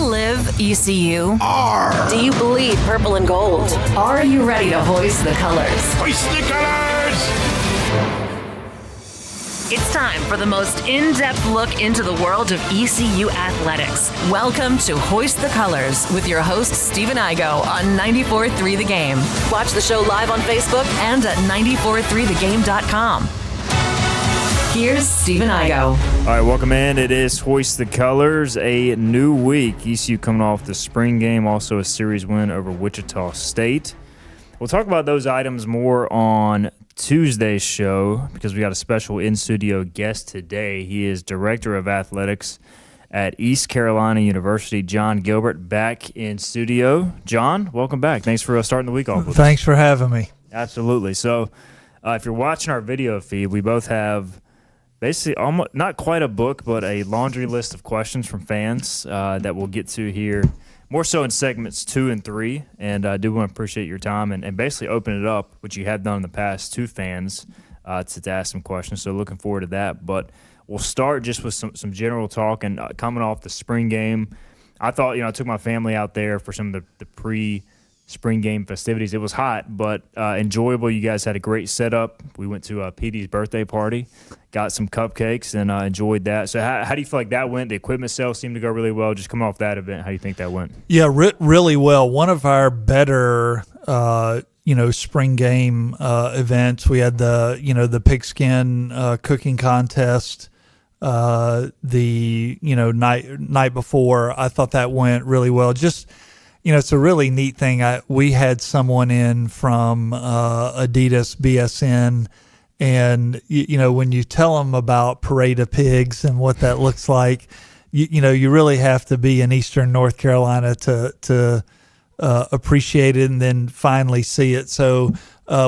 live ECU? R. Do you bleed purple and gold? Are you ready to hoist the colors? Hoist the colors! It's time for the most in-depth look into the world of ECU athletics. Welcome to Hoist the Colors with your host, Stephen Igo on 94.3 The Game. Watch the show live on Facebook and at 943thegame.com. Here's Stephen Igo. All right, welcome in. It is Hoist the Colors, a new week. ECU coming off the spring game, also a series win over Wichita State. We'll talk about those items more on Tuesday's show because we got a special in-studio guest today. He is Director of Athletics at East Carolina University, Jon Gilbert, back in studio. John, welcome back. Thanks for starting the week off with us. Thanks for having me. Absolutely. So if you're watching our video feed, we both have basically almost not quite a book, but a laundry list of questions from fans that we'll get to here, more so in segments 2 and 3. And I do want to appreciate your time and basically open it up, which you have done in the past, to fans to ask some questions. So looking forward to that. But we'll start just with some general talk. And coming off the spring game, I thought, I took my family out there for some of the pre-spring game festivities. It was hot, but enjoyable. You guys had a great setup. We went to PD's birthday party, got some cupcakes, and enjoyed that. So how do you feel like that went? The equipment sales seemed to go really well. Just coming off that event, how do you think that went? Yeah, really well. One of our better, spring game events. We had the pigskin cooking contest the night before. I thought that went really well. Just it's a really neat thing. We had someone in from Adidas BSN, and when you tell them about Parade of Pigs and what that looks like, you really have to be in Eastern North Carolina to appreciate it and then finally see it. So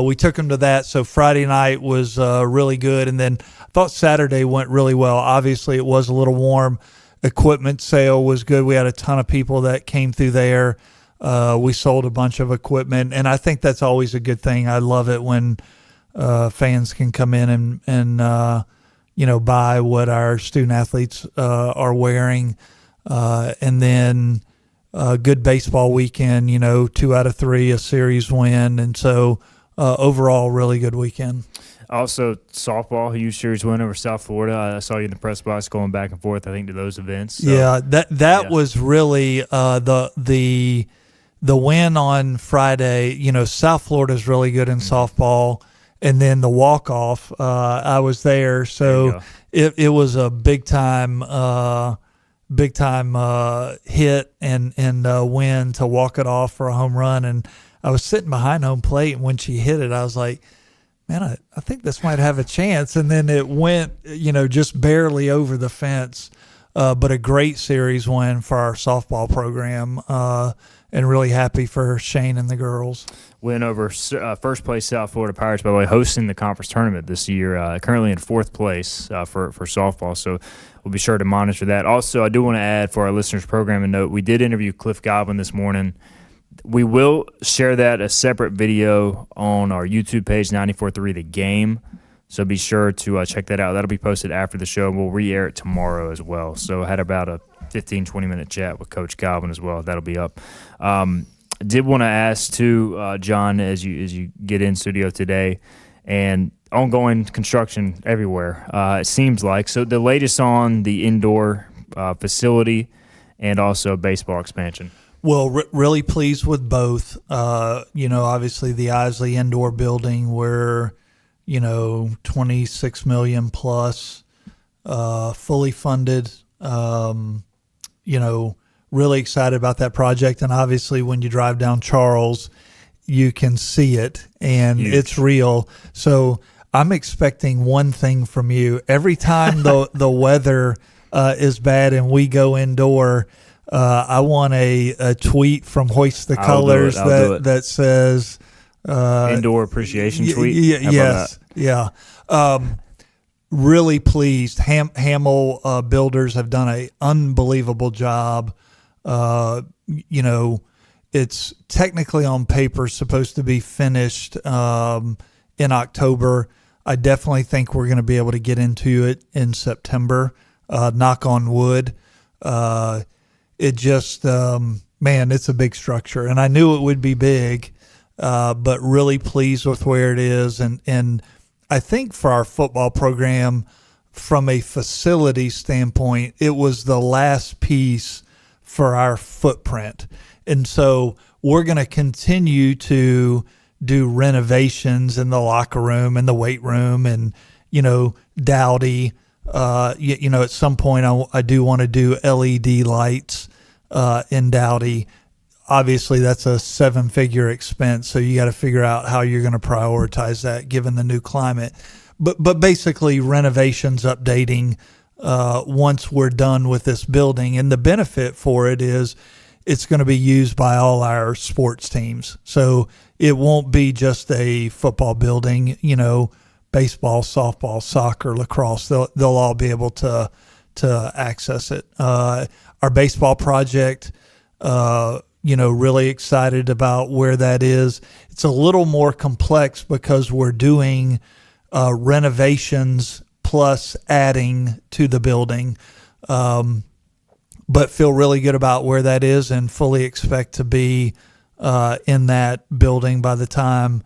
we took them to that. So Friday night was really good, and then I thought Saturday went really well. Obviously, it was a little warm. Equipment sale was good. We had a ton of people that came through there. We sold a bunch of equipment, and I think that's always a good thing. I love it when fans can come in and buy what our student athletes are wearing. And then a good baseball weekend, 2 out of 3, a series win. And so overall, really good weekend. Also, softball, huge series win over South Florida. I saw you in the press box going back and forth, I think, to those events. So, yeah, that was really the win on Friday. South Florida's really good in softball, and then the walk-off, I was there, so it was a big-time hit and win to walk it off for a home run. And I was sitting behind home plate, and when she hit it, I was like, man, I think this might have a chance. And then it went, just barely over the fence. But a great series win for our softball program, and really happy for Shane and the girls. Win over first place South Florida Pirates, by the way, hosting the conference tournament this year, currently in 4th place for softball. So we'll be sure to monitor that. Also, I do want to add for our listeners' program a note, we did interview Cliff Godwin this morning. We will share that a separate video on our YouTube page, 94.3 The Game. So be sure to check that out. That'll be posted after the show. We'll re-air it tomorrow as well. So I had about a 15, 20-minute chat with Coach Godwin as well. That'll be up. Did want to ask, too, John, as you get in studio today, and ongoing construction everywhere, it seems like. So the latest on the indoor facility and also baseball expansion. Well, really pleased with both. Obviously the Isley indoor building, we're, $26 million plus, fully funded. Really excited about that project. And obviously when you drive down Charles, you can see it, and it's real. So I'm expecting one thing from you. Every time the weather is bad and we go indoor, I want a tweet from Hoist the Colors that says indoor appreciation tweet. Yes, yeah. Really pleased. Hamel builders have done an unbelievable job. It's technically on paper supposed to be finished in October. I definitely think we're going to be able to get into it in September. Knock on wood. it just, man, it's a big structure. And I knew it would be big, but really pleased with where it is. And I think for our football program, from a facility standpoint, it was the last piece for our footprint. And so we're going to continue to do renovations in the locker room and the weight room and, Dowdy. At some point I do want to do LED lights in Dowdy. Obviously, that's a 7-figure expense, so you got to figure out how you're going to prioritize that given the new climate. But basically, renovations, updating once we're done with this building. And the benefit for it is it's going to be used by all our sports teams. So it won't be just a football building, baseball, softball, soccer, lacrosse. They'll all be able to access it. Our baseball project, really excited about where that is. It's a little more complex because we're doing renovations plus adding to the building, but feel really good about where that is and fully expect to be in that building by the time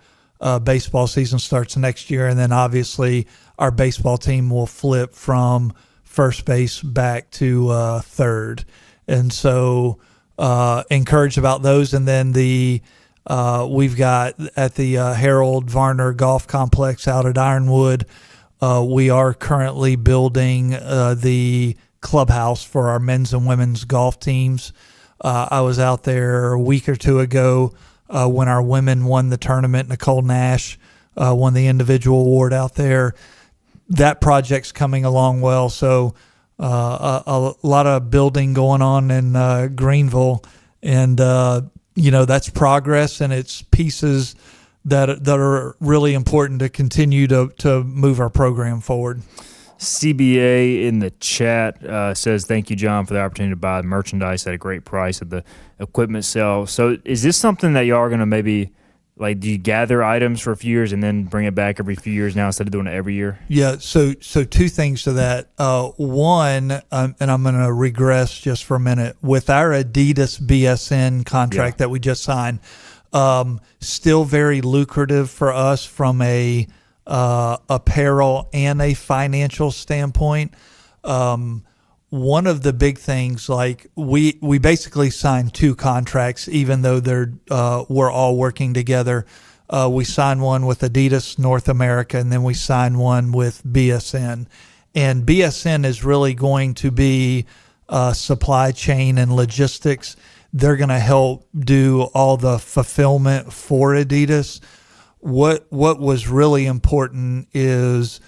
baseball season starts next year. And then obviously our baseball team will flip from first base back to third. And so encouraged about those. And then we've got at the Harold Varner Golf Complex out at Ironwood, we are currently building the clubhouse for our men's and women's golf teams. I was out there a week or two ago when our women won the tournament. Nicole Nash won the individual award out there. That project's coming along well. So a lot of building going on in Greenville, and that's progress, and it's pieces that are really important to continue to move our program forward. CBA in the chat says, thank you, John, for the opportunity to buy merchandise at a great price at the equipment sale. So is this something that y'all are going to maybe, do you gather items for a few years and then bring it back every few years now instead of doing it every year? Yeah, so two things to that. One, and I'm going to regress just for a minute, with our Adidas BSN contract that we just signed, still very lucrative for us from a apparel and a financial standpoint. One of the big things, we basically signed 2 contracts, even though we're all working together. We signed one with Adidas North America, and then we signed one with BSN. And BSN is really going to be supply chain and logistics. They're going to help do all the fulfillment for Adidas. What was really important is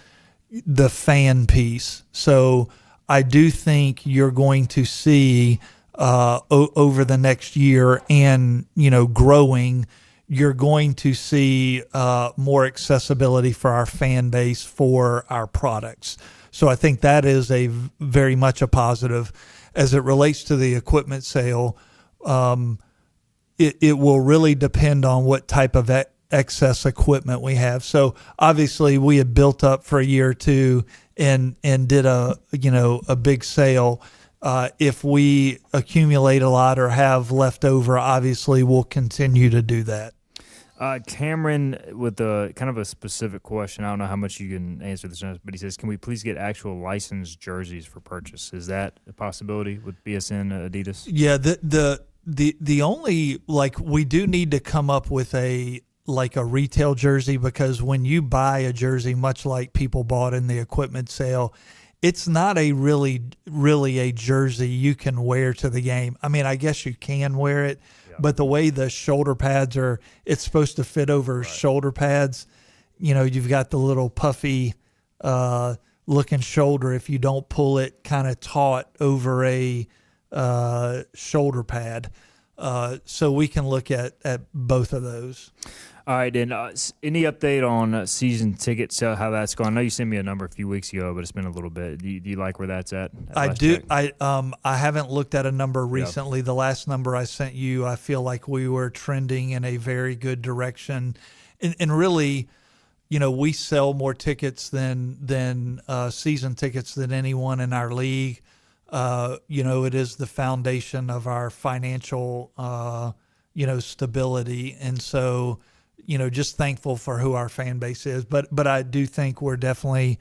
the fan piece. So I do think you're going to see over the next year and, growing, you're going to see more accessibility for our fan base for our products. So I think that is very much a positive. As it relates to the equipment sale, it will really depend on what type of excess equipment we have. So obviously we had built up for a year or two and did a big sale. If we accumulate a lot or have leftover, obviously we'll continue to do that. Cameron, with a kind of a specific question, I don't know how much you can answer this, but he says, can we please get actual licensed jerseys for purchase? Is that a possibility with BSN Adidas? Yeah, the only, we do need to come up with a retail jersey, because when you buy a jersey, much like people bought in the equipment sale, it's not a really a jersey you can wear to the game. I mean, I guess you can wear it, but the way the shoulder pads are, it's supposed to fit over shoulder pads. You've got the little puffy looking shoulder if you don't pull it kind of taut over a shoulder pad. So we can look at both of those. All right, then any update on season tickets, how that's going? I know you sent me a number a few weeks ago, but it's been a little bit. Do you like where that's at? I do. I haven't looked at a number recently. The last number I sent you, I feel like we were trending in a very good direction. And really, we sell more tickets than season tickets than anyone in our league. it is the foundation of our financial, stability. And so, just thankful for who our fan base is. But I do think we're definitely,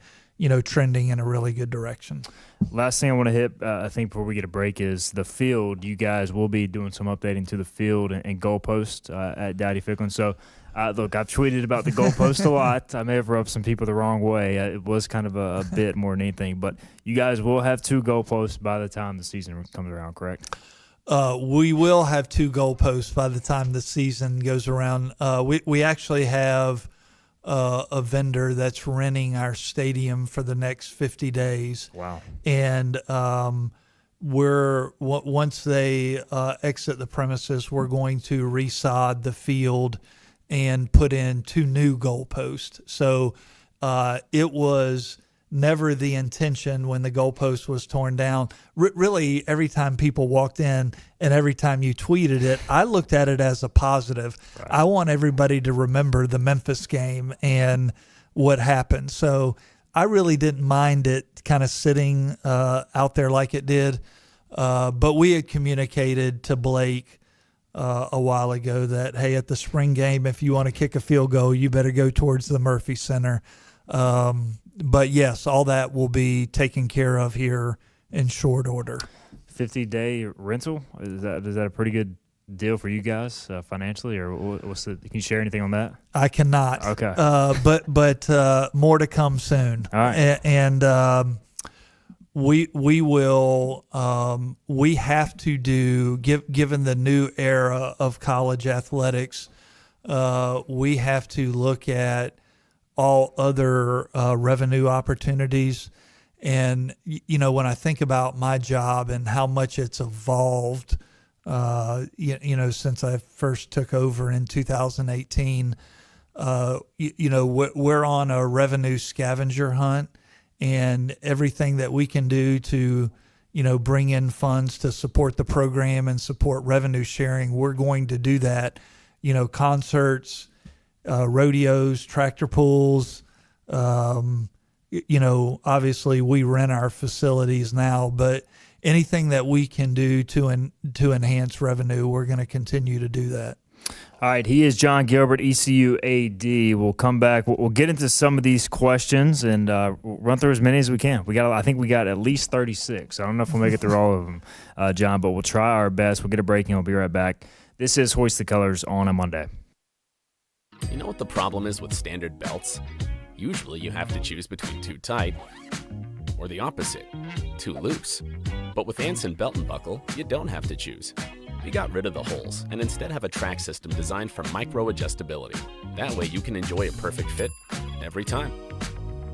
trending in a really good direction. Last thing I want to hit, I think, before we get a break is the field. You guys will be doing some updating to the field and goalpost at Dowdy Ficklin. So, look, I've tweeted about the goalpost a lot. I may have rubbed some people the wrong way. It was kind of a bit more than anything. But you guys will have 2 goalposts by the time the season comes around, correct? We will have 2 goalposts by the time the season goes around. We actually have a vendor that's renting our stadium for the next 50 days. Wow. And once they exit the premises, we're going to resod the field and put in 2 new goalposts. So it was never the intention when the goalpost was torn down. Really, every time people walked in and every time you tweeted it, I looked at it as a positive. Right. I want everybody to remember the Memphis game and what happened. So I really didn't mind it kind of sitting out there like it did. But we had communicated to Blake a while ago that, hey, at the spring game, if you want to kick a field goal, you better go towards the Murphy Center. But yes, all that will be taken care of here in short order. 50-day rental, is that a pretty good deal for you guys financially, or can you share anything on that? I cannot. Okay. But more to come soon. All right. And we will we have to do, given the new era of college athletics, we have to look at all other revenue opportunities. And, when I think about my job and how much it's evolved, since I first took over in 2018, we're on a revenue scavenger hunt, and everything that we can do to, bring in funds to support the program and support revenue sharing, we're going to do that. Concerts, rodeos, tractor pulls, obviously we rent our facilities now, but anything that we can do to enhance revenue, we're going to continue to do that. All right, he is Jon Gilbert, ECU AD. We'll come back. We'll get into some of these questions and we'll run through as many as we can. I think we got at least 36. I don't know if we'll make it through all of them, John, but we'll try our best. We'll get a break and we'll be right back. This is Hoist the Colors on a Monday. You know what the problem is with standard belts? Usually you have to choose between too tight or the opposite, too loose. But with Anson Belt and Buckle, you don't have to choose. We got rid of the holes and instead have a track system designed for micro-adjustability. That way you can enjoy a perfect fit every time.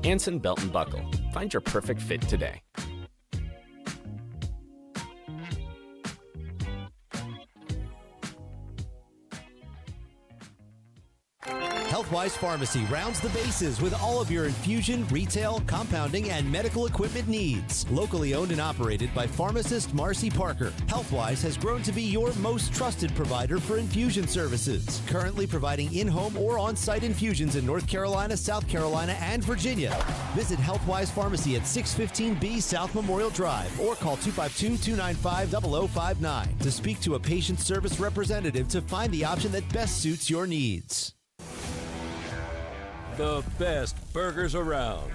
Anson Belt and Buckle. Find your perfect fit today. Healthwise Pharmacy rounds the bases with all of your infusion, retail, compounding, and medical equipment needs. Locally owned and operated by pharmacist Marcy Parker, Healthwise has grown to be your most trusted provider for infusion services. Currently providing in-home or on-site infusions in North Carolina, South Carolina, and Virginia. Visit Healthwise Pharmacy at 615B South Memorial Drive or call 252-295-0059 to speak to a patient service representative to find the option that best suits your needs. The best burgers around.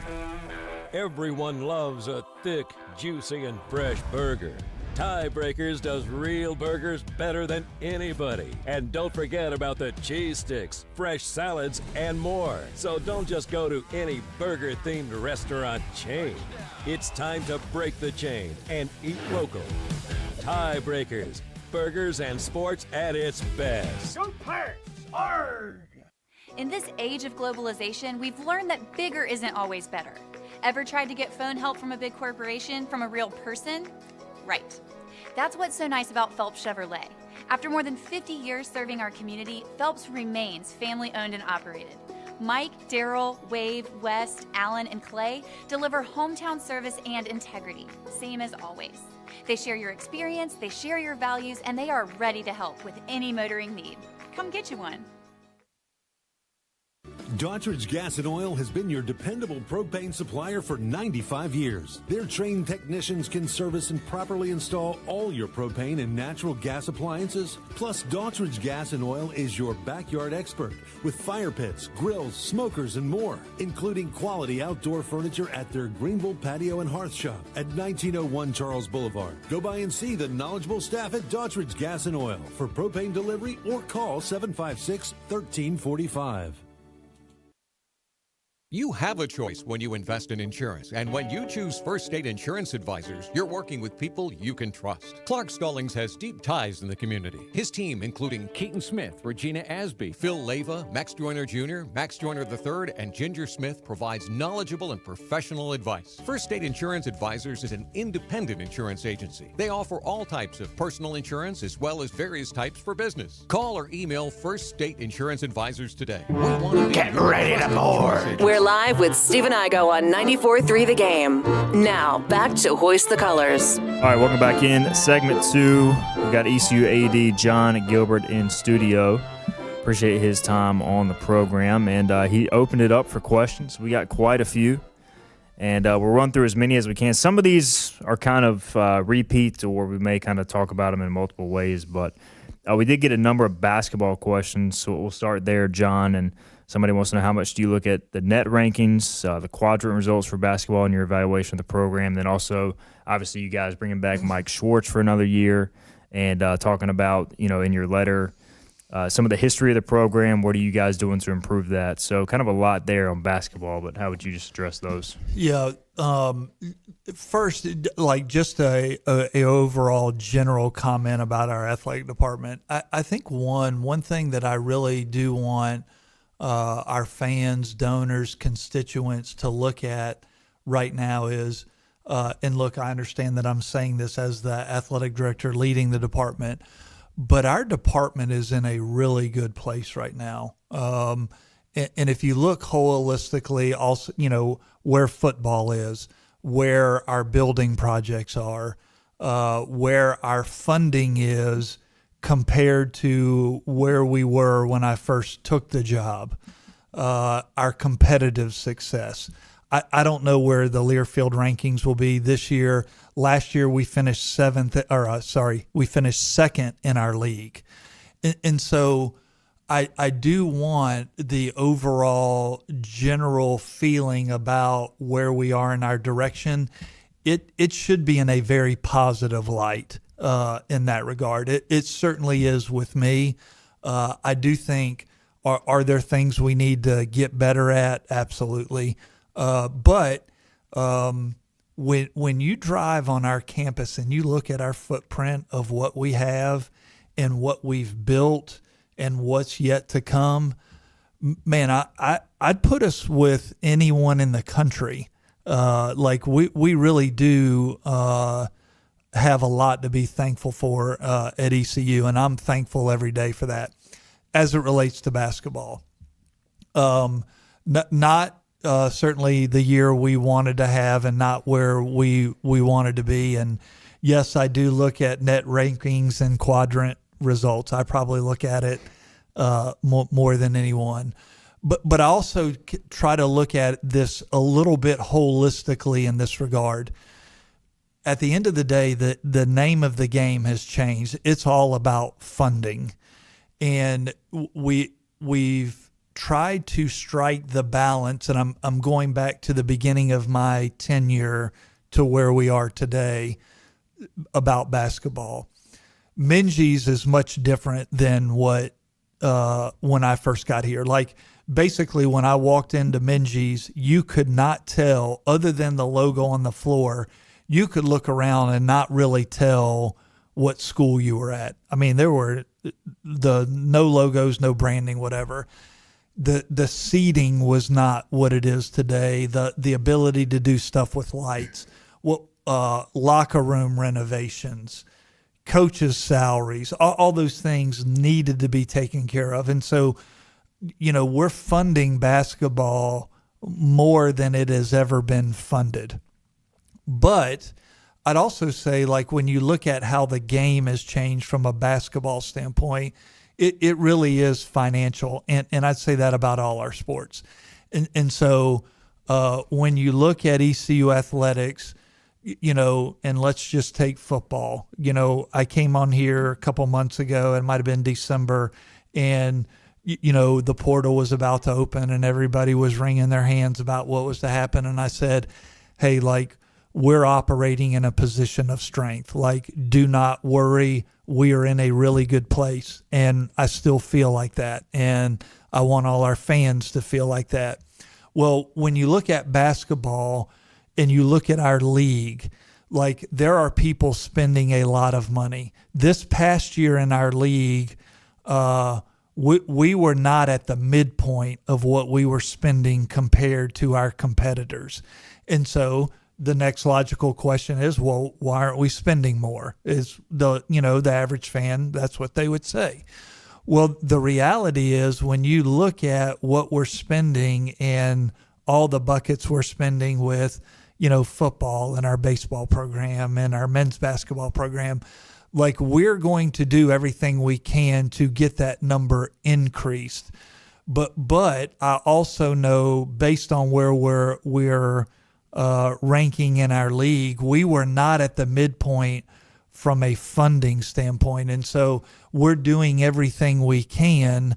Everyone loves a thick, juicy, and fresh burger. Tiebreakers does real burgers better than anybody. And don't forget about the cheese sticks, fresh salads, and more. So don't just go to any burger-themed restaurant chain. It's time to break the chain and eat local. Tiebreakers, burgers and sports at its best. Go Pirates! Arrgh! In this age of globalization, we've learned that bigger isn't always better. Ever tried to get phone help from a big corporation from a real person? Right. That's what's so nice about Phelps Chevrolet. After more than 50 years serving our community, Phelps remains family-owned and operated. Mike, Daryl, Wave, West, Alan, and Clay deliver hometown service and integrity, same as always. They share your experience, they share your values, and they are ready to help with any motoring need. Come get you one. Daughtridge Gas and Oil has been your dependable propane supplier for 95 years. Their trained technicians can service and properly install all your propane and natural gas appliances. Plus, Daughtridge Gas and Oil is your backyard expert with fire pits, grills, smokers, and more, including quality outdoor furniture at their Greenville Patio and Hearth Shop at 1901 Charles Boulevard. Go by and see the knowledgeable staff at Daughtridge Gas and Oil for propane delivery or call 756-1345. You have a choice when you invest in insurance, and when you choose First State Insurance Advisors, you're working with people you can trust. Clark Stallings has deep ties in the community. His team, including Keaton Smith, Regina Asby, Phil Leva, Max Joyner Jr., Max Joyner III, and Ginger Smith, provides knowledgeable and professional advice. First State Insurance Advisors is an independent insurance agency. They offer all types of personal insurance as well as various types for business. Call or email First State Insurance Advisors today. We want to Get ready to board. We're live with Stephen Igo on 94.3 The Game. Now, back to Hoist the Colors. All right, welcome back in. Segment 2. We got ECU AD Jon Gilbert in studio. Appreciate his time on the program. And he opened it up for questions. We got quite a few. And we'll run through as many as we can. Some of these are kind of repeats, or we may kind of talk about them in multiple ways. But we did get a number of basketball questions, so we'll start there, John. And somebody wants to know, how much do you look at the net rankings, the quadrant results for basketball in your evaluation of the program? Then also, obviously, you guys bringing back Mike Schwartz for another year and talking about, in your letter, some of the history of the program. What are you guys doing to improve that? So kind of a lot there on basketball, but how would you just address those? Yeah. First, like just a overall general comment about our athletic department. I think one thing that I really do want our fans, donors, constituents to look at right now is, and look, I understand that I'm saying this as the athletic director leading the department, but our department is in a really good place right now. And if you look holistically, also, where football is, where our building projects are, where our funding is, compared to where we were when I first took the job, our competitive success. I don't know where the Learfield rankings will be this year. Last year we finished we finished second in our league. And so I do want the overall general feeling about where we are in our direction. It should be in a very positive light. In that regard, it certainly is with me. I do think, are there things we need to get better at? Absolutely. But when you drive on our campus and you look at our footprint of what we have and what we've built and what's yet to come, man, I'd put us with anyone in the country. Like we really do. Have a lot to be thankful for at ECU, and I'm thankful every day for that. As it relates to basketball, not certainly the year we wanted to have, and not where we wanted to be. And yes, I do look at net rankings and quadrant results. I probably look at it more than anyone. But I also try to look at this a little bit holistically in this regard. At the end of the day, the name of the game has changed. It's all about funding. And we've tried to strike the balance, and I'm going back to the beginning of my tenure to where we are today about basketball. Minji's is much different than what when I first got here. Like, basically, when I walked into Minji's, you could not tell, other than the logo on the floor, you could look around and not really tell what school you were at. I mean, there were no logos, no branding, whatever. The seating was not what it is today. The ability to do stuff with lights, locker room renovations, coaches' salaries, all those things needed to be taken care of. And so, we're funding basketball more than it has ever been funded. But I'd also say, like, when you look at how the game has changed from a basketball standpoint, it really is financial, and I'd say that about all our sports. And so when you look at ECU athletics, and let's just take football. I came on here a couple months ago, it might have been December, and the portal was about to open and everybody was wringing their hands about what was to happen. And I said, hey, we're operating in a position of strength. Do not worry. We are in a really good place. And I still feel like that. And I want all our fans to feel like that. Well, when you look at basketball and you look at our league, there are people spending a lot of money. This past year in our league, we were not at the midpoint of what we were spending compared to our competitors. And so the next logical question is, well, why aren't we spending more? Is the average fan, that's what they would say. Well, the reality is when you look at what we're spending and all the buckets we're spending with, football and our baseball program and our men's basketball program, we're going to do everything we can to get that number increased. But I also know, based on where we're ranking in our league, we were not at the midpoint from a funding standpoint. And so we're doing everything we can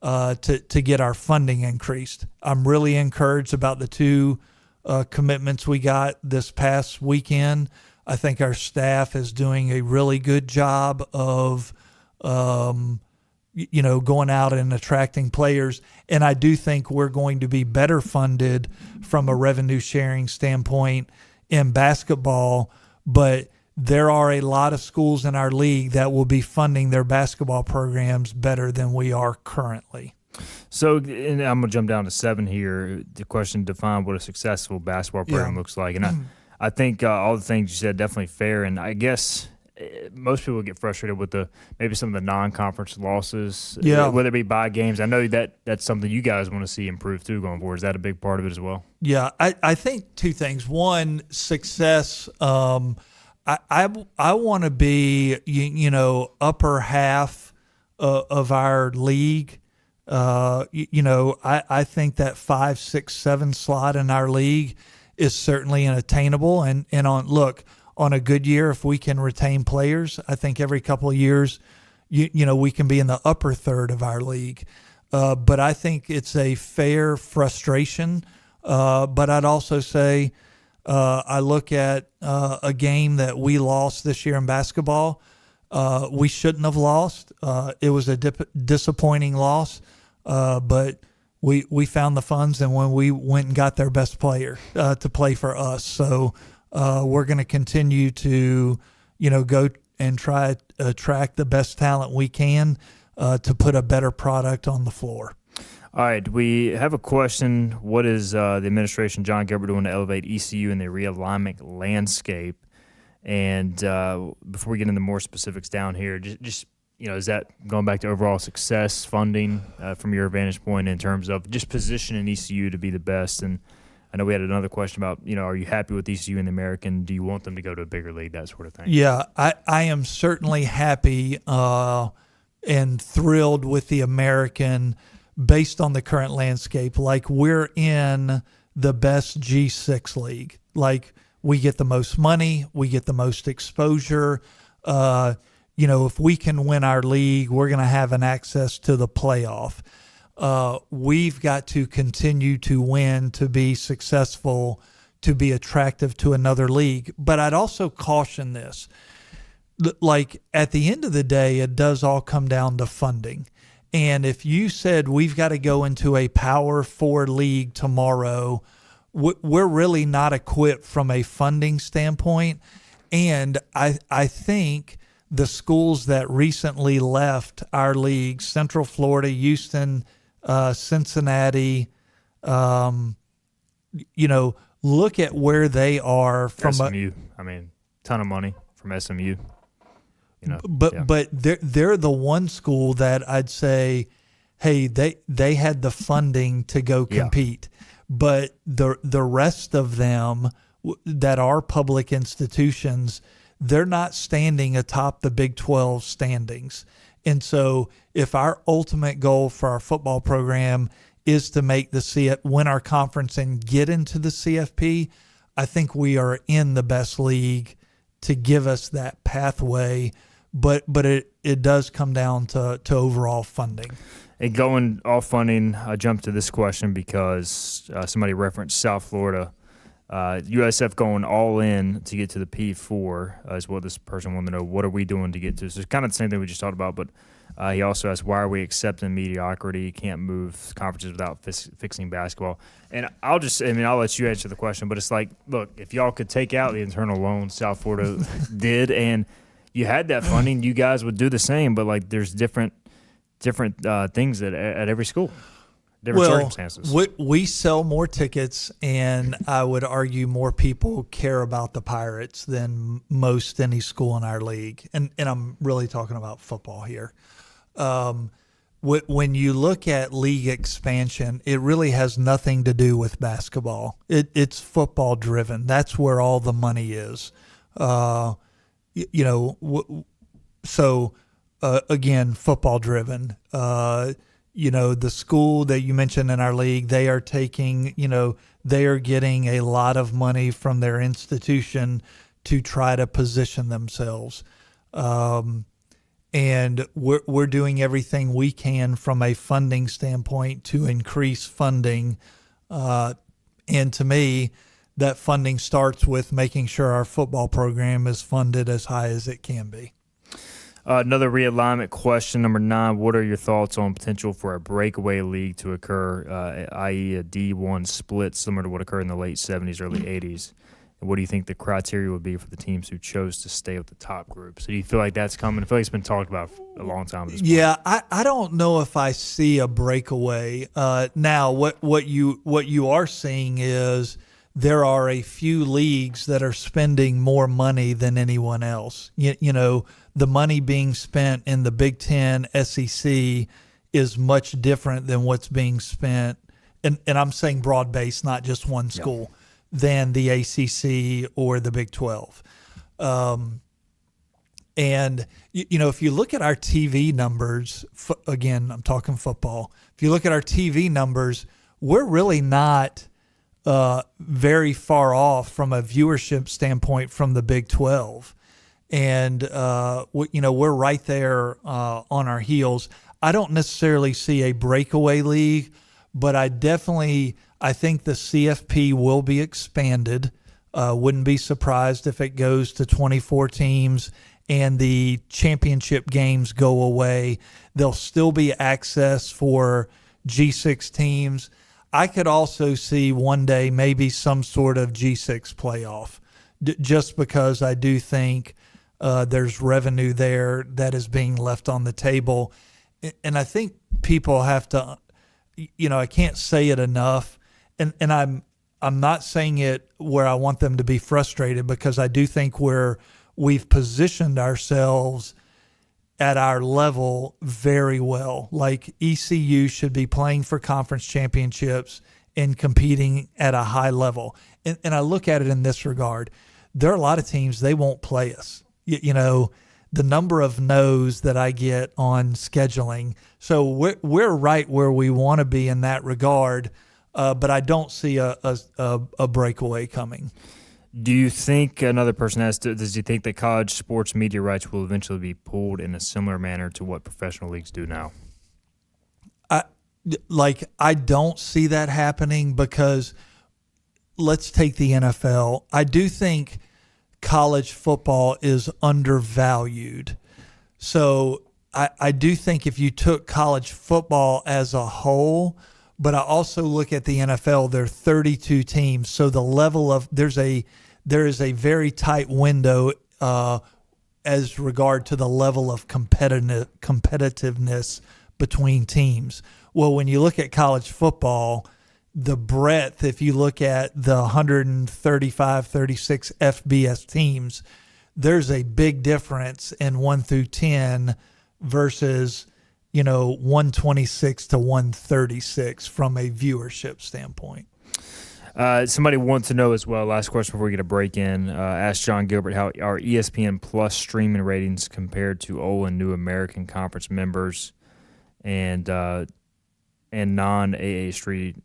to get our funding increased. I'm really encouraged about the two commitments we got this past weekend. I think our staff is doing a really good job of, going out and attracting players. And I do think we're going to be better funded from a revenue sharing standpoint in basketball. But there are a lot of schools in our league that will be funding their basketball programs better than we are currently. So, and I'm going to jump down to 7 here. The question, define what a successful basketball program looks like. And I think all the things you said definitely fair. And I guess most people get frustrated with maybe some of the non-conference losses, whether it be by games. I know that's something you guys want to see improve too going forward. Is that a big part of it as well? Yeah, I think two things. One, success. I want to be upper half of our league. I think that 5, 6, 7 slot in our league is certainly unattainable. And on a good year, if we can retain players, I think every couple of years, we can be in the upper third of our league. But I think it's a fair frustration. But I'd also say I look at a game that we lost this year in basketball. We shouldn't have lost. It was a disappointing loss, but we found the funds, and when we went and got their best player to play for us. So we're going to continue to, go and try to attract the best talent we can to put a better product on the floor. All right, we have a question. What is the administration, Jon Gilbert, doing to elevate ECU in the realignment landscape? And before we get into more specifics down here, just is that going back to overall success, funding from your vantage point in terms of just positioning ECU to be the best? And I know we had another question about, are you happy with ECU in the American? Do you want them to go to a bigger league, that sort of thing? Yeah, I am certainly happy and thrilled with the American based on the current landscape. We're in the best G6 league. We get the most money, we get the most exposure. If we can win our league, we're going to have an access to the playoff. We've got to continue to win to be successful, to be attractive to another league. But I'd also caution this. At the end of the day, it does all come down to funding. And if you said we've got to go into a Power 4 league tomorrow, we're really not equipped from a funding standpoint. And I think the schools that recently left our league, Central Florida, Houston, Cincinnati, look at where they are from SMU. Ton of money from SMU. But they're the one school that I'd say, hey, they had the funding to go compete. But the rest of them that are public institutions, they're not standing atop the Big 12 standings. And so if our ultimate goal for our football program is to make win our conference and get into the CFP, I think we are in the best league to give us that pathway. But it does come down to overall funding. And going off funding, I jumped to this question because somebody referenced South Florida. USF going all in to get to the P4 is what this person wanted to know. What are we doing to get to? So it's kind of the same thing we just talked about, but he also asked, why are we accepting mediocrity? You can't move conferences without fixing basketball. And I'll let you answer the question, but it's like, look, if y'all could take out the internal loan South Florida did, and you had that funding, you guys would do the same, but like there's different things at every school. Different circumstances. We sell more tickets, and I would argue more people care about the Pirates than most any school in our league. And I'm really talking about football here. When you look at league expansion, it really has nothing to do with basketball. It's football driven. That's where all the money is. Again, football driven. The school that you mentioned in our league, they are getting a lot of money from their institution to try to position themselves. And we're doing everything we can from a funding standpoint to increase funding. And to me, that funding starts with making sure our football program is funded as high as it can be. Another realignment question, number 9. What are your thoughts on potential for a breakaway league to occur, i.e. a D1 split similar to what occurred in the late 70s, early 80s? And what do you think the criteria would be for the teams who chose to stay with the top group? So do you feel like that's coming? I feel like it's been talked about for a long time at this point. Yeah, I don't know if I see a breakaway. Now, what you are seeing is there are a few leagues that are spending more money than anyone else. The money being spent in the Big Ten, SEC is much different than what's being spent, and I'm saying broad-based, not just one school, than the ACC or the Big 12. And, if you look at our TV numbers, again, I'm talking football. If you look at our TV numbers, we're really not very far off from a viewership standpoint from the Big 12. And, we're right there on our heels. I don't necessarily see a breakaway league, but I think the CFP will be expanded. Wouldn't be surprised if it goes to 24 teams and the championship games go away. There'll still be access for G6 teams. I could also see one day maybe some sort of G6 playoff, just because I do think there's revenue there that is being left on the table. And I think people have to, I can't say it enough. And I'm not saying it where I want them to be frustrated, because I do think we've positioned ourselves at our level very well. Like ECU should be playing for conference championships and competing at a high level. And I look at it in this regard. There are a lot of teams, they won't play us. The number of no's that I get on scheduling. So we're right where we want to be in that regard, but I don't see a breakaway coming. Do you think, another person asked, does he think that college sports media rights will eventually be pulled in a similar manner to what professional leagues do now? I don't see that happening, because let's take the NFL. I do think college football is undervalued. So I do think if you took college football as a whole, but I also look at the NFL, there are 32 teams. So the level of there is a very tight window as regard to the level of competitiveness between teams. Well, when you look at college football, the breadth, if you look at the 135, 36 FBS teams, there's a big difference in 1 through 10 versus, 126 to 136 from a viewership standpoint. Somebody wants to know as well, last question before we get a break in, ask Jon Gilbert how our ESPN Plus streaming ratings compared to old and new American Conference members and non-AA Street,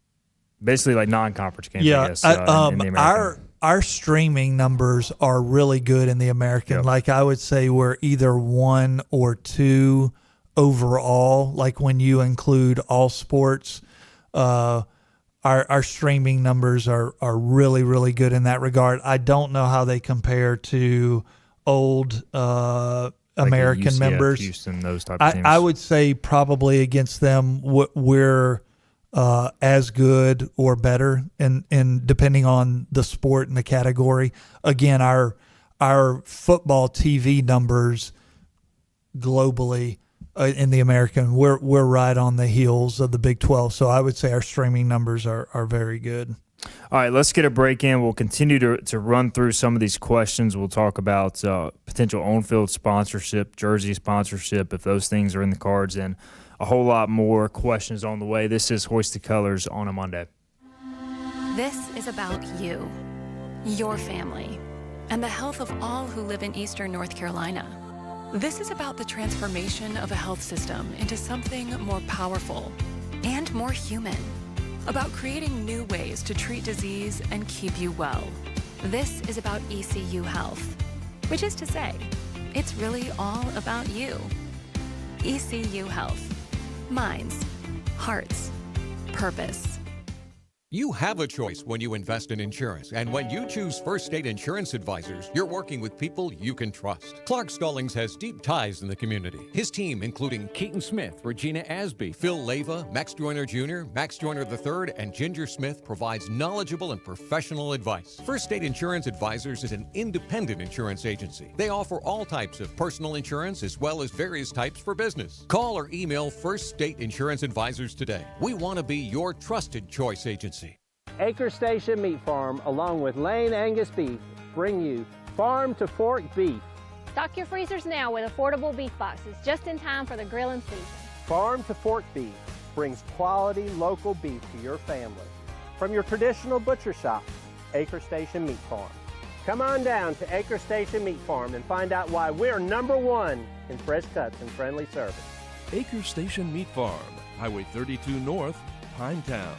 basically like non-conference games, I guess, in the American. Our streaming numbers are really good in the American. Yep. Like I would say we're either 1 or 2 overall, like when you include all sports. Our streaming numbers are really, really good in that regard. I don't know how they compare to old American UCF, members. Houston, those type of teams. I would say probably against them we're as good or better, and depending on the sport and the category. Again, our football TV numbers globally in the American, we're right on the heels of the Big 12. So I would say our streaming numbers are very good. All right, let's get a break in. We'll continue to run through some of these questions. We'll talk about potential on-field sponsorship, jersey sponsorship, if those things are in the cards, and a whole lot more questions on the way. This is Hoist the Colors on a Monday. This is about you, your family, and the health of all who live in Eastern North Carolina. This is about the transformation of a health system into something more powerful and more human. About creating new ways to treat disease and keep you well. This is about ECU Health, which is to say, it's really all about you. ECU Health. Minds, hearts, purpose. You have a choice when you invest in insurance, and when you choose First State Insurance Advisors, you're working with people you can trust. Clark Stallings has deep ties in the community. His team, including Keaton Smith, Regina Asby, Phil Leyva, Max Joyner Jr., Max Joyner III, and Ginger Smith, provides knowledgeable and professional advice. First State Insurance Advisors is an independent insurance agency. They offer all types of personal insurance as well as various types for business. Call or email First State Insurance Advisors today. We want to be your trusted choice agency. Acre Station Meat Farm, along with Lane Angus Beef, bring you farm to fork beef. Stock your freezers now with affordable beef boxes, just in time for the grilling season. Farm to fork beef brings quality local beef to your family. From your traditional butcher shop, Acre Station Meat Farm. Come on down to Acre Station Meat Farm and find out why we're #1 in fresh cuts and friendly service. Acre Station Meat Farm, Highway 32 North, Pinetown.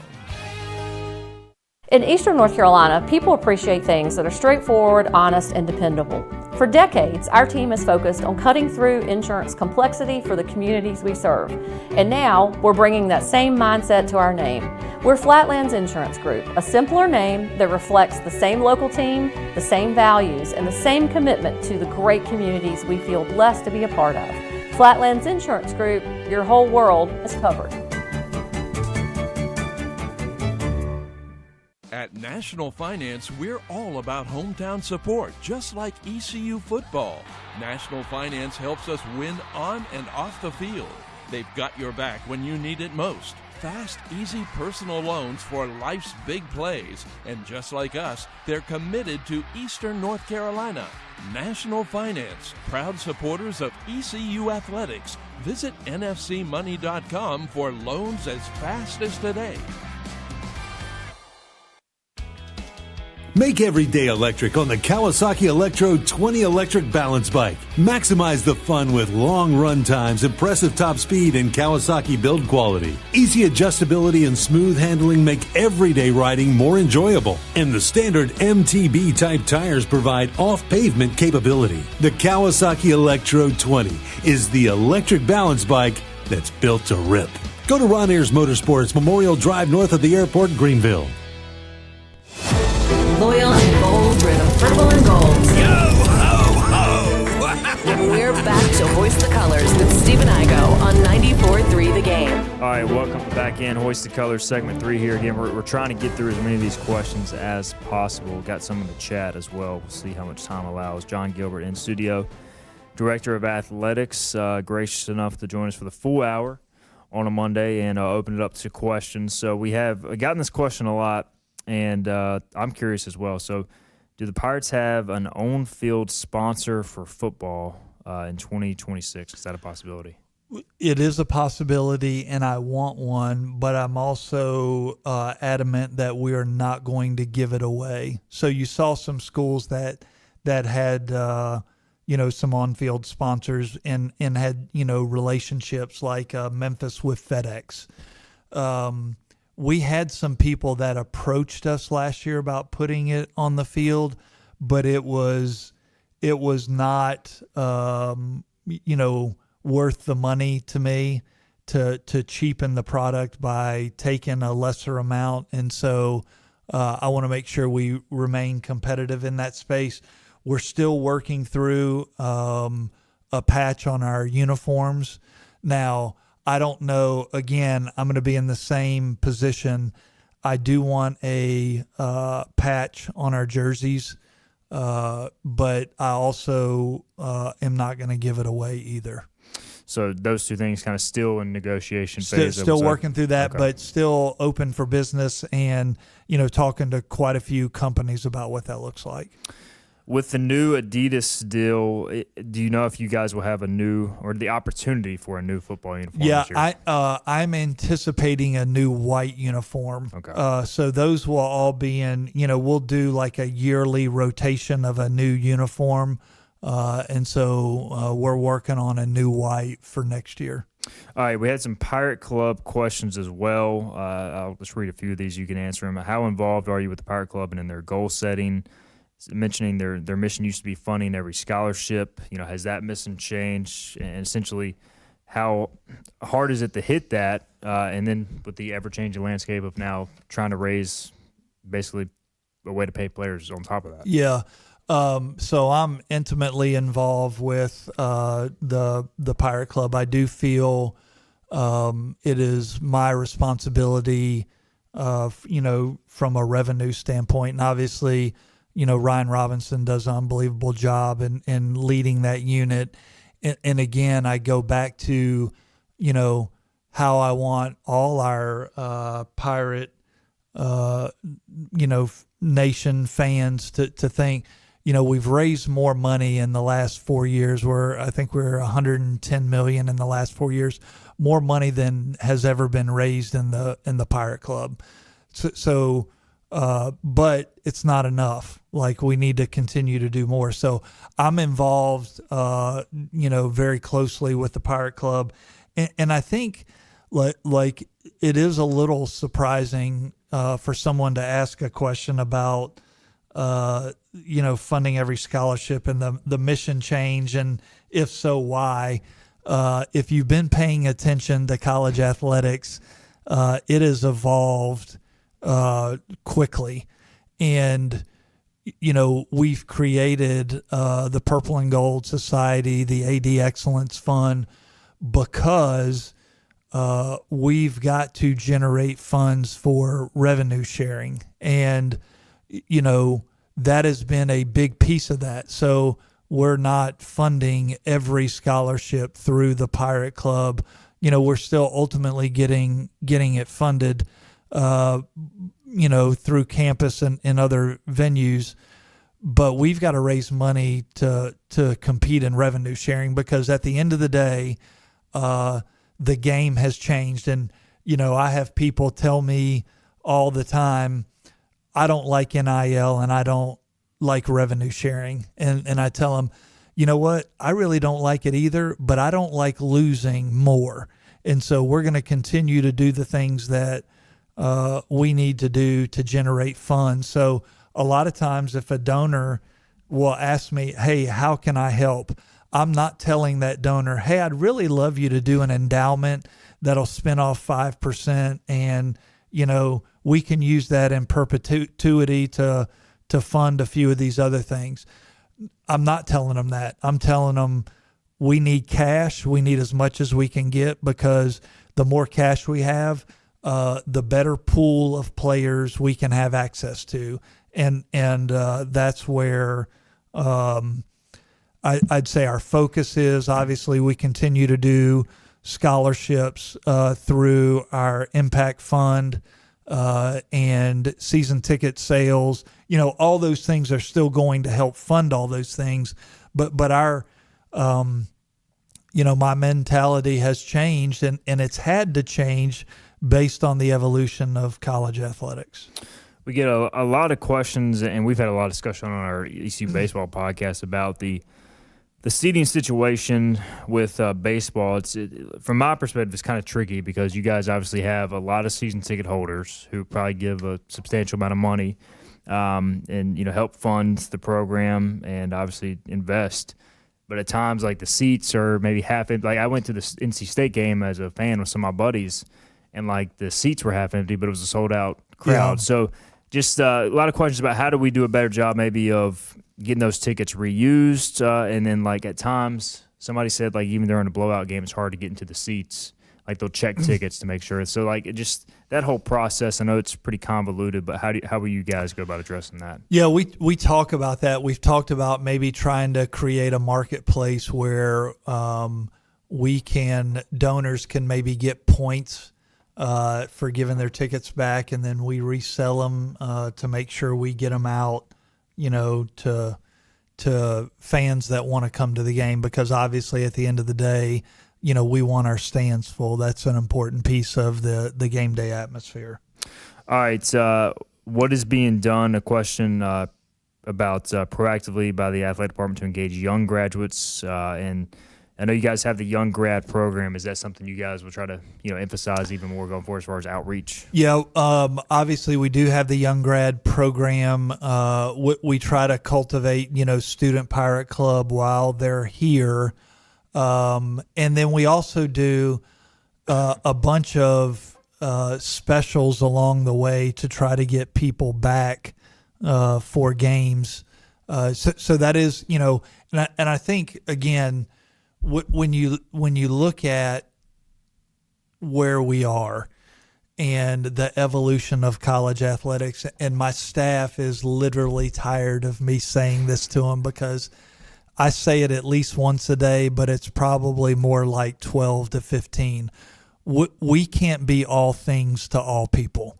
In Eastern North Carolina, people appreciate things that are straightforward, honest, and dependable. For decades, our team has focused on cutting through insurance complexity for the communities we serve. And now, we're bringing that same mindset to our name. We're Flatlands Insurance Group, a simpler name that reflects the same local team, the same values, and the same commitment to the great communities we feel blessed to be a part of. Flatlands Insurance Group, your whole world is covered. At National Finance, we're all about hometown support, just like ECU football. National Finance helps us win on and off the field. They've got your back when you need it most. Fast, easy personal loans for life's big plays. And just like us, they're committed to Eastern North Carolina. National Finance, proud supporters of ECU Athletics. Visit nfcmoney.com for loans as fast as today. Make every day electric on the Kawasaki Electro 20 electric balance bike. Maximize the fun with long run times, impressive top speed, and Kawasaki build quality. Easy adjustability and smooth handling make everyday riding more enjoyable. And the standard MTB type tires provide off-pavement capability. The Kawasaki Electro 20 is the electric balance bike that's built to rip. Go to Ron Ayers Motorsports, Memorial Drive north of the airport, Greenville. Loyal and bold rhythm, purple and gold. Yo ho ho! We're back to Hoist the Colors with Steve and Igo on 94.3 The Game. All right, welcome back in Hoist the Colors segment 3 here again. We're trying to get through as many of these questions as possible. Got some in the chat as well. We'll see how much time allows. Jon Gilbert in studio, Director of Athletics, gracious enough to join us for the full hour on a Monday and open it up to questions. So we have gotten this question a lot. And I'm curious as well. So, do the Pirates have an on-field sponsor for football in 2026? Is that a possibility? It is a possibility, and I want one, but I'm also adamant that we are not going to give it away. So you saw some schools that had some on-field sponsors and had relationships like Memphis with FedEx. We had some people that approached us last year about putting it on the field, but it was not worth the money to me to cheapen the product by taking a lesser amount. And so I want to make sure we remain competitive in that space. We're still working through a patch on our uniforms. Now, I don't know, again, I'm going to be in the same position. I do want a patch on our jerseys, but I also am not going to give it away either. So those two things kind of still in negotiation phase. Still working through that, but still open for business and, talking to quite a few companies about what that looks like. With the new Adidas deal, do you know if you guys will have a new or the opportunity for a new football uniform this year? I'm anticipating a new white uniform. Okay. So those will all be in, we'll do like a yearly rotation of a new uniform. And so we're working on a new white for next year. All right, we had some Pirate Club questions as well. I'll just read a few of these. You can answer them. How involved are you with the Pirate Club and in their goal setting? Mentioning their mission used to be funding every scholarship. Has that mission changed? And essentially, how hard is it to hit that? And then with the ever-changing landscape of now trying to raise basically a way to pay players on top of that. Yeah. So I'm intimately involved with the Pirate Club. I do feel it is my responsibility, from a revenue standpoint. And obviously, Ryan Robinson does an unbelievable job in leading that unit. And again, I go back to, how I want all our Pirate, nation fans to think. We've raised more money in the last 4 years. I think we're $110 million in the last 4 years, more money than has ever been raised in the Pirate Club. But it's not enough. Like, we need to continue to do more. So I'm involved, very closely with the Pirate Club, and I think like it is a little surprising for someone to ask a question about funding every scholarship and the mission change, and if so, why? If you've been paying attention to college athletics, it has evolved quickly, and we've created the Purple and Gold Society, the AD Excellence Fund, because we've got to generate funds for revenue sharing, and that has been a big piece of that. So we're not funding every scholarship through the Pirate Club. We're still ultimately getting it funded through campus and other venues, but we've got to raise money to compete in revenue sharing, because at the end of the day, the game has changed. And, I have people tell me all the time, I don't like NIL and I don't like revenue sharing. And I tell them, you know what? I really don't like it either, but I don't like losing more. And so we're going to continue to do the things that we need to do to generate funds. So a lot of times if a donor will ask me, hey, how can I help? I'm not telling that donor, hey, I'd really love you to do an endowment that'll spin off 5% and, we can use that in perpetuity to fund a few of these other things. I'm not telling them that. I'm telling them we need cash. We need as much as we can get, because the more cash we have, the better pool of players we can have access to. And that's where I'd say our focus is. Obviously, we continue to do scholarships through our Impact Fund and season ticket sales. All those things are still going to help fund all those things. But our my mentality has changed, and it's had to change based on the evolution of college athletics. We get a lot of questions, and we've had a lot of discussion on our ECU baseball podcast about the seating situation with baseball. From my perspective, it's kind of tricky because you guys obviously have a lot of season ticket holders who probably give a substantial amount of money and help fund the program and obviously invest. But at times, like, the seats are maybe half empty. Like, I went to the NC State game as a fan with some of my buddies, and like the seats were half empty, but it was a sold out crowd. Yeah. So just a lot of questions about how do we do a better job maybe of getting those tickets reused, and then like at times somebody said like even during a blowout game it's hard to get into the seats. Like they'll check tickets to make sure. So like it just that whole process. I know it's pretty convoluted, but how will you guys go about addressing that? Yeah, we talk about that. We've talked about maybe trying to create a marketplace where donors can maybe get points for giving their tickets back, and then we resell them to make sure we get them out, to fans that want to come to the game, because obviously at the end of the day, we want our stands full. That's an important piece of the game day atmosphere. All right, what is being done? A question about proactively by the athletic department to engage young graduates, and I know you guys have the young grad program. Is that something you guys will try to emphasize even more going forward as far as outreach? Yeah, obviously we do have the young grad program. We try to cultivate student pirate club while they're here, and then we also do a bunch of specials along the way to try to get people back for games. So that is and I think again, when you look at where we are and the evolution of college athletics, and my staff is literally tired of me saying this to them because I say it at least once a day, but it's probably more like 12 to 15. We can't be all things to all people.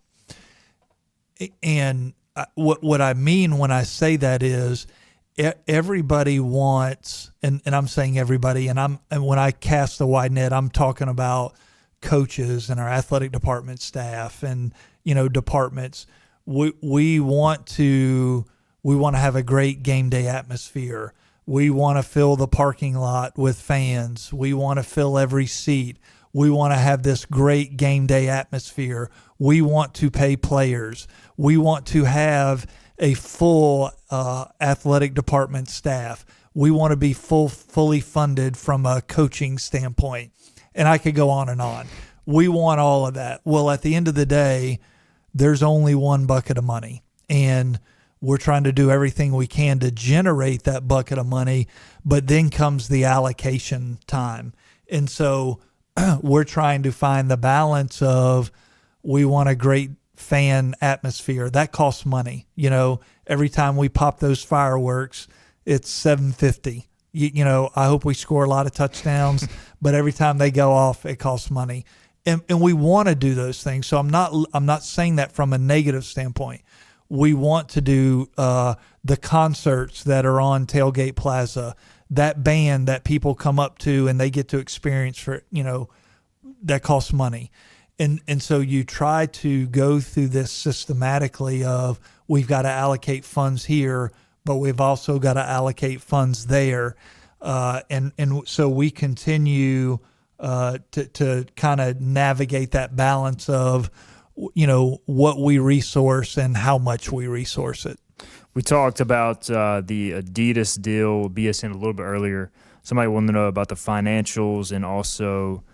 And what I mean when I say that is everybody wants, and I'm saying everybody, and when I cast the wide net, I'm talking about coaches and our athletic department staff and departments. We want to have a great game day atmosphere. We want to fill the parking lot with fans. We want to fill every seat. We want to have this great game day atmosphere. We want to pay players. We want to have a full athletic department staff. We want to be fully funded from a coaching standpoint. And I could go on and on. We want all of that. Well, at the end of the day, there's only one bucket of money. And we're trying to do everything we can to generate that bucket of money, but then comes the allocation time. And so we're trying to find the balance of, we want a great fan atmosphere. That costs money. Every time we pop those fireworks, it's $750. I hope we score a lot of touchdowns, but every time they go off, it costs money. And we want to do those things. So I'm not saying that from a negative standpoint. We want to do the concerts that are on Tailgate Plaza, that band that people come up to and they get to experience for, that costs money. And so you try to go through this systematically of, we've got to allocate funds here, but we've also got to allocate funds there. And so we continue to kind of navigate that balance of, what we resource and how much we resource it. We talked about the Adidas deal, BSN, a little bit earlier. Somebody wanted to know about the financials and also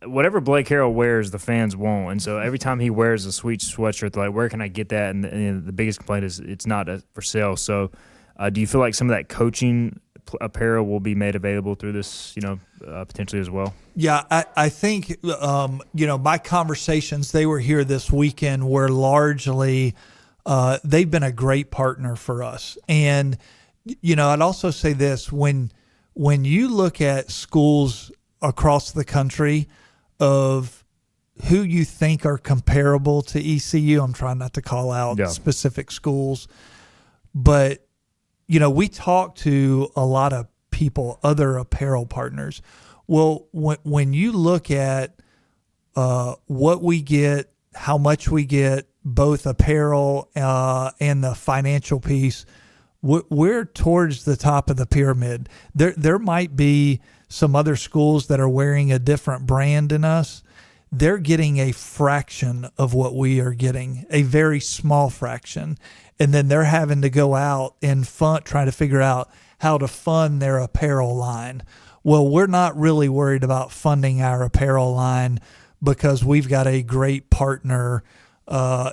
whatever Blake Harrell wears, the fans won't. And so every time he wears a sweet sweatshirt, they're like, where can I get that? And the biggest complaint is it's not for sale. So do you feel like some of that coaching apparel will be made available through this, potentially as well? Yeah, I think, my conversations, they were here this weekend, were largely, they've been a great partner for us. And, I'd also say this, when you look at schools across the country of who you think are comparable to ECU, I'm trying not to call out specific schools, but, we talk to a lot of people, other apparel partners. Well, when you look at what we get, how much we get, both apparel and the financial piece, we're towards the top of the pyramid. There might be some other schools that are wearing a different brand than us. They're getting a fraction of what we are getting, a very small fraction. And then they're having to go out and try to figure out how to fund their apparel line. Well, we're not really worried about funding our apparel line because we've got a great partner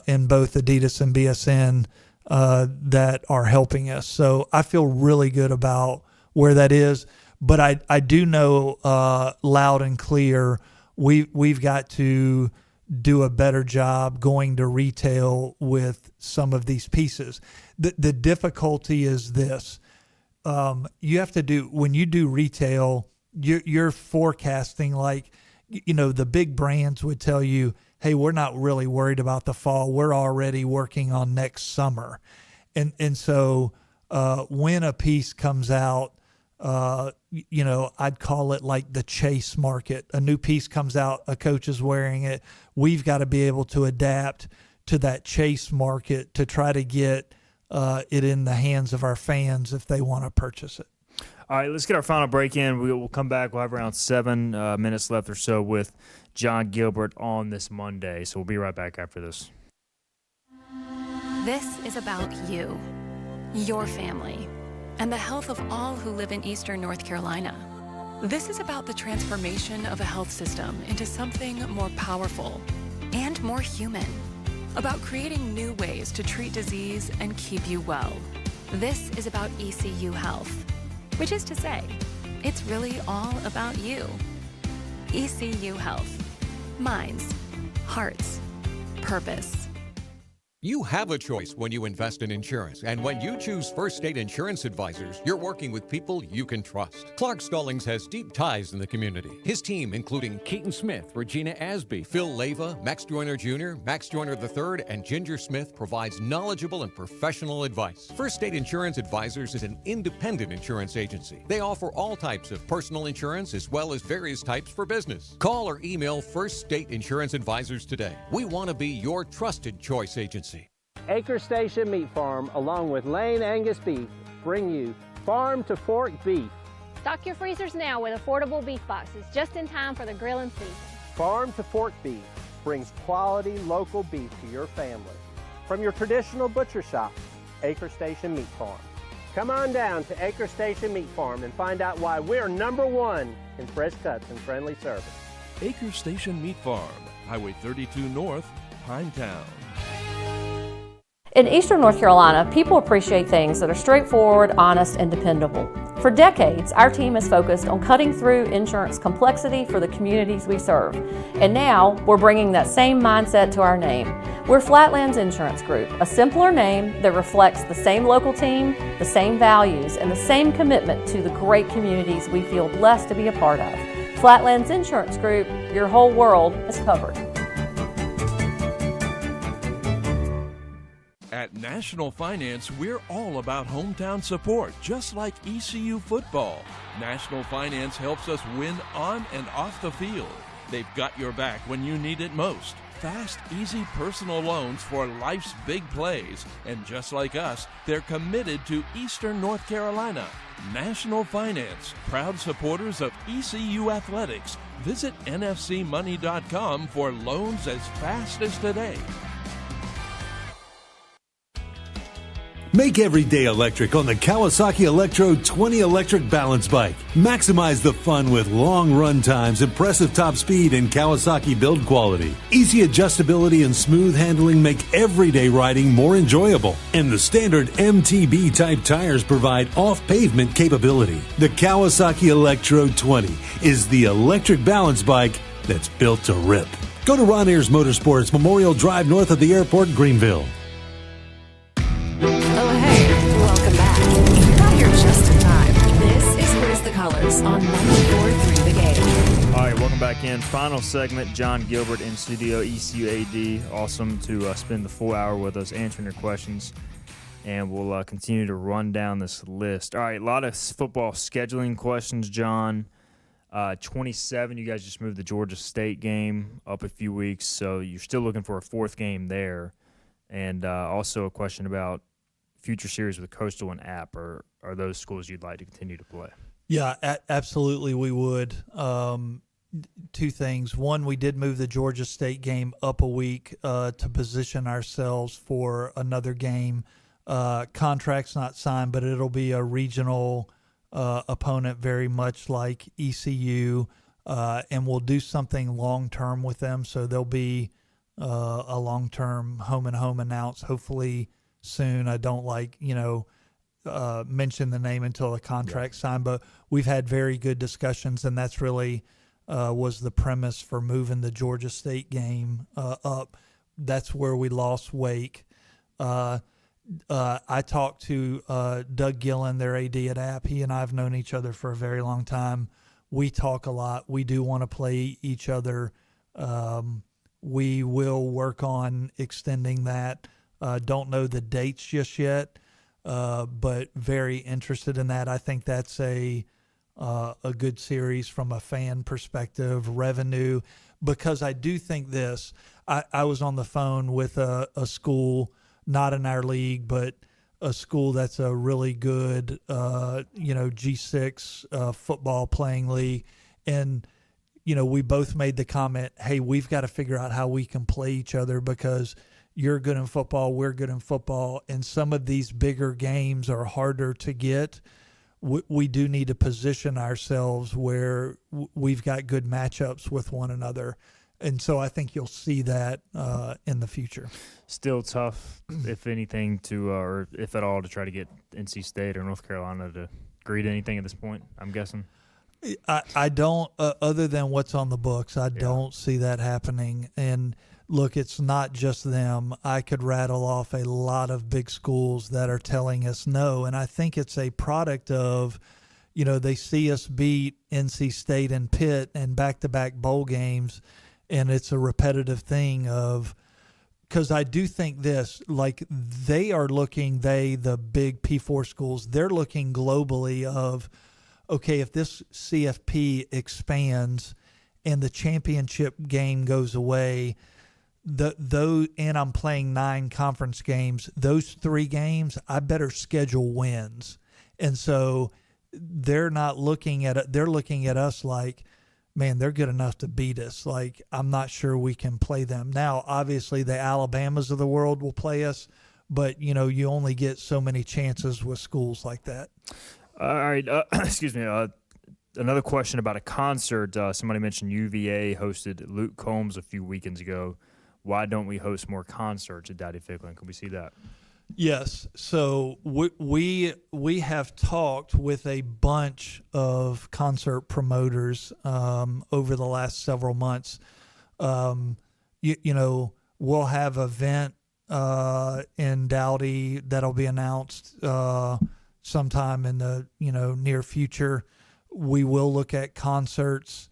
in both Adidas and BSN that are helping us. So I feel really good about where that is. But I do know loud and clear we've got to do a better job going to retail with some of these pieces. The difficulty is this. You have to do, when you do retail, you're forecasting, like, the big brands would tell you, hey, we're not really worried about the fall. We're already working on next summer. And so when a piece comes out, I'd call it like the chase market. A new piece comes out, a coach is wearing it. We've got to be able to adapt to that chase market to try to get it in the hands of our fans if they want to purchase it. All right, let's get our final break in. We'll come back. We'll have around 7 minutes left or so with Jon Gilbert on this Monday. So we'll be right back after this. This is about you, your family, and the health of all who live in Eastern North Carolina. This is about the transformation of a health system into something more powerful and more human, about creating new ways to treat disease and keep you well. This is about ECU Health, which is to say, it's really all about you. ECU Health. Minds, hearts, purpose. You have a choice when you invest in insurance, and when you choose First State Insurance Advisors, you're working with people you can trust. Clark Stallings has deep ties in the community. His team, including Keaton Smith, Regina Asby, Phil Leyva, Max Joyner Jr., Max Joyner III, and Ginger Smith, provides knowledgeable and professional advice. First State Insurance Advisors is an independent insurance agency. They offer all types of personal insurance as well as various types for business. Call or email First State Insurance Advisors today. We want to be your trusted choice agency. Acre Station Meat Farm, along with Lane Angus Beef, bring you farm to fork beef. Stock your freezers now with affordable beef boxes just in time for the grilling season. Farm to fork beef brings quality local beef to your family. From your traditional butcher shop, Acre Station Meat Farm. Come on down to Acre Station Meat Farm and find out why we're #1 in fresh cuts and friendly service. Acre Station Meat Farm, Highway 32 North, Pinetown. In Eastern North Carolina, people appreciate things that are straightforward, honest, and dependable. For decades, our team has focused on cutting through insurance complexity for the communities we serve. And now, we're bringing that same mindset to our name. We're Flatlands Insurance Group, a simpler name that reflects the same local team, the same values, and the same commitment to the great communities we feel blessed to be a part of. Flatlands Insurance Group, your whole world is covered. At National Finance, we're all about hometown support, just like ECU football. National Finance helps us win on and off the field. They've got your back when you need it most. Fast, easy personal loans for life's big plays. And just like us, they're committed to Eastern North Carolina. National Finance, proud supporters of ECU Athletics. Visit nfcmoney.com for loans as fast as today. Make every day electric on the Kawasaki Electro 20 electric balance bike. Maximize the fun with long run times, impressive top speed, and Kawasaki build quality. Easy adjustability and smooth handling make everyday riding more enjoyable. And the standard MTB type tires provide off-pavement capability. The Kawasaki Electro 20 is the electric balance bike that's built to rip. Go to Ron Ayers Motorsports, Memorial Drive north of the airport, Greenville. Welcome back. You got here just in time. This is Where's the Colors on 94.3 The Game. All right, welcome back in. Final segment, Jon Gilbert in studio, ECU AD. Awesome to spend the full hour with us answering your questions. and we'll continue to run down this list. All right, a lot of football scheduling questions, John. 27, you guys just moved the Georgia State game up a few weeks, so you're still looking for a fourth game there. And also a question about future series with Coastal and App. Are those schools you'd like to continue to play? Yeah, absolutely we would. Two things. One, we did move the Georgia State game up a week to position ourselves for another game. Contract's not signed, but it'll be a regional opponent, very much like ECU, and we'll do something long-term with them. So there'll be a long-term home-and-home announced hopefully soon. I don't mention the name until the contract's signed, but we've had very good discussions, and that's really was the premise for moving the Georgia State game up. That's where we lost Wake. I talked to Doug Gillen, their AD at App. He and I have known each other for a very long time. We talk a lot. We do want to play each other. We will work on extending that. Don't know the dates just yet, but very interested in that. I think that's a good series from a fan perspective, revenue, because I do think this. I was on the phone with a school, not in our league, but a school that's a really good, G6 football playing league. And, we both made the comment, hey, we've got to figure out how we can play each other because you're good in football, we're good in football, and some of these bigger games are harder to get. We do need to position ourselves where we've got good matchups with one another. And so I think you'll see that in the future. Still tough, if anything, or if at all, to try to get NC State or North Carolina to agree to anything at this point, I'm guessing. I don't, other than what's on the books, I don't see that happening. And look, it's not just them. I could rattle off a lot of big schools that are telling us no. And I think it's a product of, they see us beat NC State and Pitt and back-to-back bowl games, and it's a repetitive thing of, because I do think this, like they are looking, the big P4 schools, they're looking globally of, okay, if this CFP expands and the championship game goes away, and I'm playing 9 conference games, those 3 games, I better schedule wins. And so they're not looking at it, they're looking at us like, man, they're good enough to beat us. Like, I'm not sure we can play them. Now, obviously, the Alabamas of the world will play us, but, you only get so many chances with schools like that. All right. Excuse me. Another question about a concert. Somebody mentioned UVA hosted Luke Combs a few weekends ago. Why don't we host more concerts at Dowdy Ficklen? Can we see that? Yes. So we have talked with a bunch of concert promoters over the last several months. We'll have an event in Dowdy that'll be announced sometime in the near future. We will look at concerts.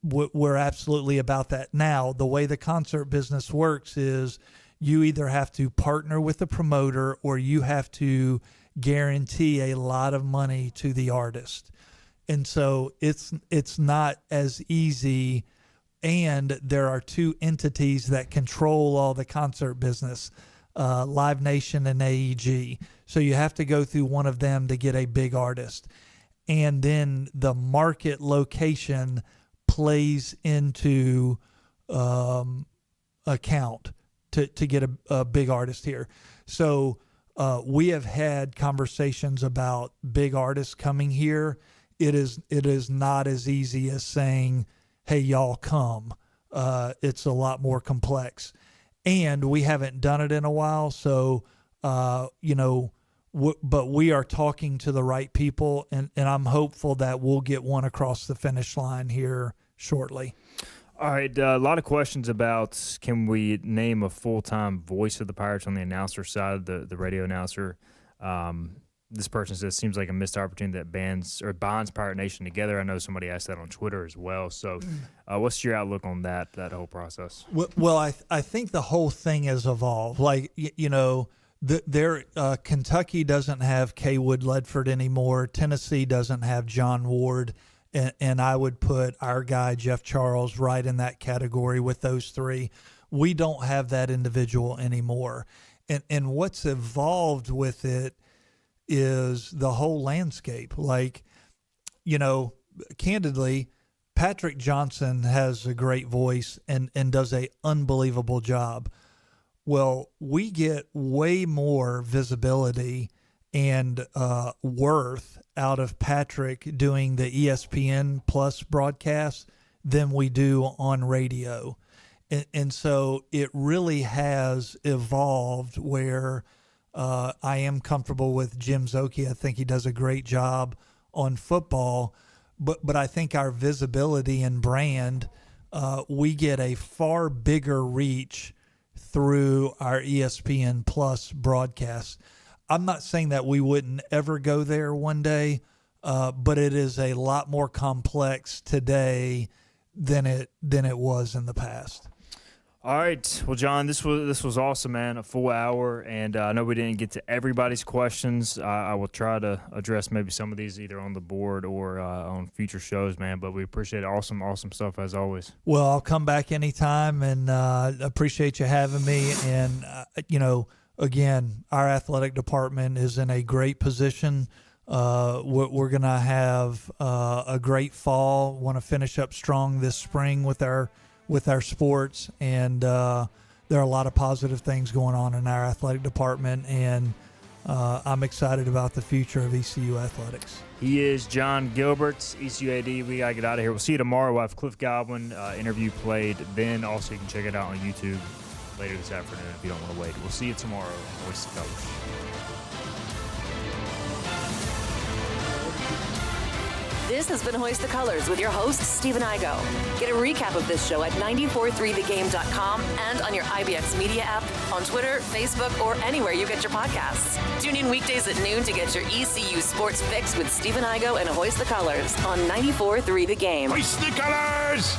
We're absolutely about that. Now, the way the concert business works is you either have to partner with the promoter or you have to guarantee a lot of money to the artist. And so it's not as easy, and there are 2 entities that control all the concert business, Live Nation and AEG. So you have to go through one of them to get a big artist. And then the market location plays into account to get a big artist here. So we have had conversations about big artists coming here. It is not as easy as saying, hey, y'all come. It's a lot more complex. And we haven't done it in a while, so, but we are talking to the right people, and I'm hopeful that we'll get one across the finish line here shortly. All right, a lot of questions about can we name a full-time voice of the Pirates on the announcer side, the radio announcer. this person says, seems like a missed opportunity that bonds Pirate Nation together. I know somebody asked that on Twitter as well. So what's your outlook on that whole process? Well, I think the whole thing has evolved. Like, Kentucky doesn't have K. Wood Ledford anymore. Tennessee doesn't have John Ward. And I would put our guy, Jeff Charles, right in that category with those three. We don't have that individual anymore. And what's evolved with it is the whole landscape. Like, candidly, Patrick Johnson has a great voice and does an unbelievable job. Well, we get way more visibility and worth out of Patrick doing the ESPN Plus broadcast than we do on radio. And so it really has evolved where I am comfortable with Jim Zoki. I think he does a great job on football, but I think our visibility and brand, we get a far bigger reach through our ESPN Plus broadcasts. I'm not saying that we wouldn't ever go there one day, but it is a lot more complex today than it was in the past. All right. Well, John, this was awesome, man. A full hour, and I know we didn't get to everybody's questions. I will try to address maybe some of these either on the board or on future shows, man. But we appreciate it. Awesome stuff as always. Well, I'll come back anytime, and appreciate you having me. And again, our athletic department is in a great position. We're going to have a great fall. Want to finish up strong this spring with our sports, and there are a lot of positive things going on in our athletic department, and I'm excited about the future of ECU athletics. He is Jon Gilbert, ECU AD. We got to get out of here. We'll see you tomorrow. We'll have Cliff Godwin interview played then. Also, you can check it out on YouTube later this afternoon if you don't want to wait. We'll see you tomorrow on Hoist the Colors. This has been Hoist the Colors with your host, Stephen Igo. Get a recap of this show at 943thegame.com and on your IBX Media app, on Twitter, Facebook, or anywhere you get your podcasts. Tune in weekdays at noon to get your ECU sports fix with Stephen Igo and Hoist the Colors on 943 The Game. Hoist the Colors!